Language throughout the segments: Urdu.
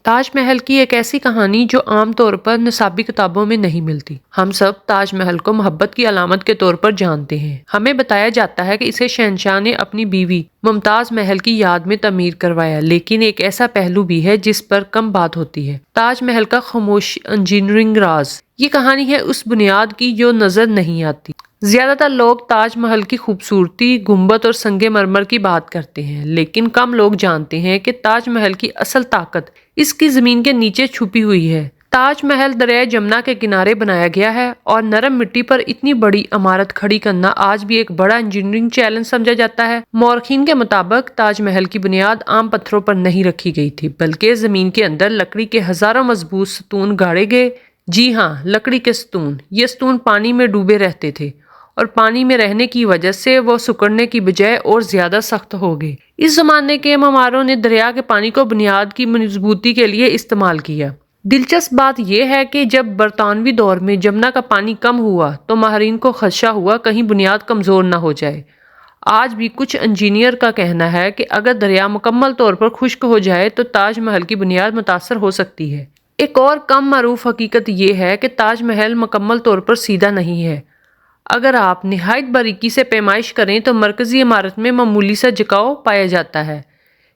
تاج محل کی ایک ایسی کہانی جو عام طور پر نصابی کتابوں میں نہیں ملتی۔ ہم سب تاج محل کو محبت کی علامت کے طور پر جانتے ہیں۔ ہمیں بتایا جاتا ہے کہ اسے شہنشاہ نے اپنی بیوی ممتاز محل کی یاد میں تعمیر کروایا، لیکن ایک ایسا پہلو بھی ہے جس پر کم بات ہوتی ہے: تاج محل کا خاموش انجینئرنگ راز۔ یہ کہانی ہے اس بنیاد کی جو نظر نہیں آتی۔ زیادہ تر لوگ تاج محل کی خوبصورتی، گنبد اور سنگ مرمر کی بات کرتے ہیں، لیکن کم لوگ جانتے ہیں کہ تاج محل کی اصل طاقت اس کی زمین کے نیچے چھپی ہوئی ہے۔ تاج محل دریائے جمنا کے کنارے بنایا گیا ہے اور نرم مٹی پر اتنی بڑی عمارت کھڑی کرنا آج بھی ایک بڑا انجینئرنگ چیلنج سمجھا جاتا ہے۔ مورخین کے مطابق تاج محل کی بنیاد عام پتھروں پر نہیں رکھی گئی تھی، بلکہ زمین کے اندر لکڑی کے ہزاروں مضبوط ستون گاڑے گئے۔ جی ہاں، لکڑی کے ستون۔ یہ ستون پانی میں ڈوبے رہتے تھے اور پانی میں رہنے کی وجہ سے وہ سکڑنے کی بجائے اور زیادہ سخت ہو گئے۔ اس زمانے کے معماروں نے دریا کے پانی کو بنیاد کی مضبوطی کے لیے استعمال کیا۔ دلچسپ بات یہ ہے کہ جب برطانوی دور میں جمنا کا پانی کم ہوا تو ماہرین کو خدشہ ہوا کہیں بنیاد کمزور نہ ہو جائے۔ آج بھی کچھ انجینئر کا کہنا ہے کہ اگر دریا مکمل طور پر خشک ہو جائے تو تاج محل کی بنیاد متاثر ہو سکتی ہے۔ ایک اور کم معروف حقیقت یہ ہے کہ تاج محل مکمل طور پر سیدھا نہیں ہے۔ اگر آپ نہایت باریکی سے پیمائش کریں تو مرکزی عمارت میں معمولی سا جھکاؤ پایا جاتا ہے،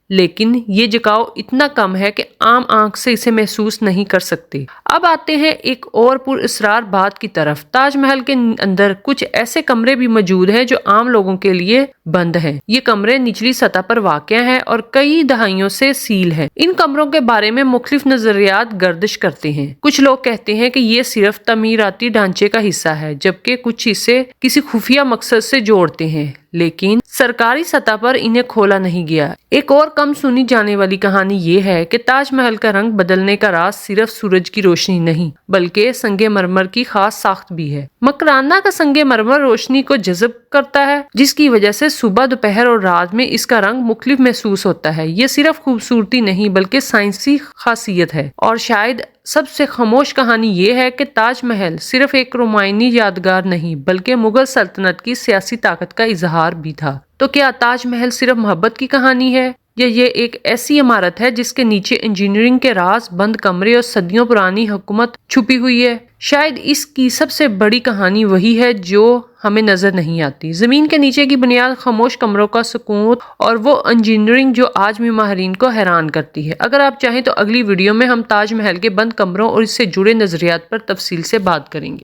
لیکن یہ جھکاؤ اتنا کم ہے کہ عام آنکھ سے اسے محسوس نہیں کر سکتے۔ اب آتے ہیں ایک اور پر اسرار بات کی طرف۔ تاج محل کے اندر کچھ ایسے کمرے بھی موجود ہیں جو عام لوگوں کے لیے بند ہیں۔ یہ کمرے نچلی سطح پر واقع ہیں اور کئی دہائیوں سے سیل ہیں۔ ان کمروں کے بارے میں مختلف نظریات گردش کرتے ہیں۔ کچھ لوگ کہتے ہیں کہ یہ صرف تعمیراتی ڈھانچے کا حصہ ہے، جبکہ کچھ حصے کسی خفیہ مقصد سے جوڑتے ہیں، لیکن سرکاری سطح پر انہیں کھولا نہیں گیا۔ ایک اور کم سنی جانے والی کہانی یہ ہے کہ تاج محل کا رنگ بدلنے کا راز صرف سورج کی روشنی نہیں، بلکہ سنگ مرمر کی خاص ساخت بھی ہے۔ مکرانہ کا سنگ مرمر روشنی کو جذب کرتا ہے، جس کی وجہ سے صبح، دوپہر اور رات میں اس کا رنگ مختلف محسوس ہوتا ہے۔ یہ صرف خوبصورتی نہیں بلکہ سائنسی خاصیت ہے۔ اور شاید سب سے خاموش کہانی یہ ہے کہ تاج محل صرف ایک رومانوی یادگار نہیں بلکہ مغل سلطنت کی سیاسی طاقت کا اظہار بھی تھا۔ تو کیا تاج محل صرف محبت کی کہانی ہے، یا یہ ایک ایسی عمارت ہے جس کے نیچے انجینئرنگ کے راز، بند کمرے اور صدیوں پرانی حکمت چھپی ہوئی ہے؟ شاید اس کی سب سے بڑی کہانی وہی ہے جو ہمیں نظر نہیں آتی: زمین کے نیچے کی بنیاد، خاموش کمروں کا سکون اور وہ انجینئرنگ جو آج بھی ماہرین کو حیران کرتی ہے۔ اگر آپ چاہیں تو اگلی ویڈیو میں ہم تاج محل کے بند کمروں اور اس سے جڑے نظریات پر تفصیل سے بات کریں گے۔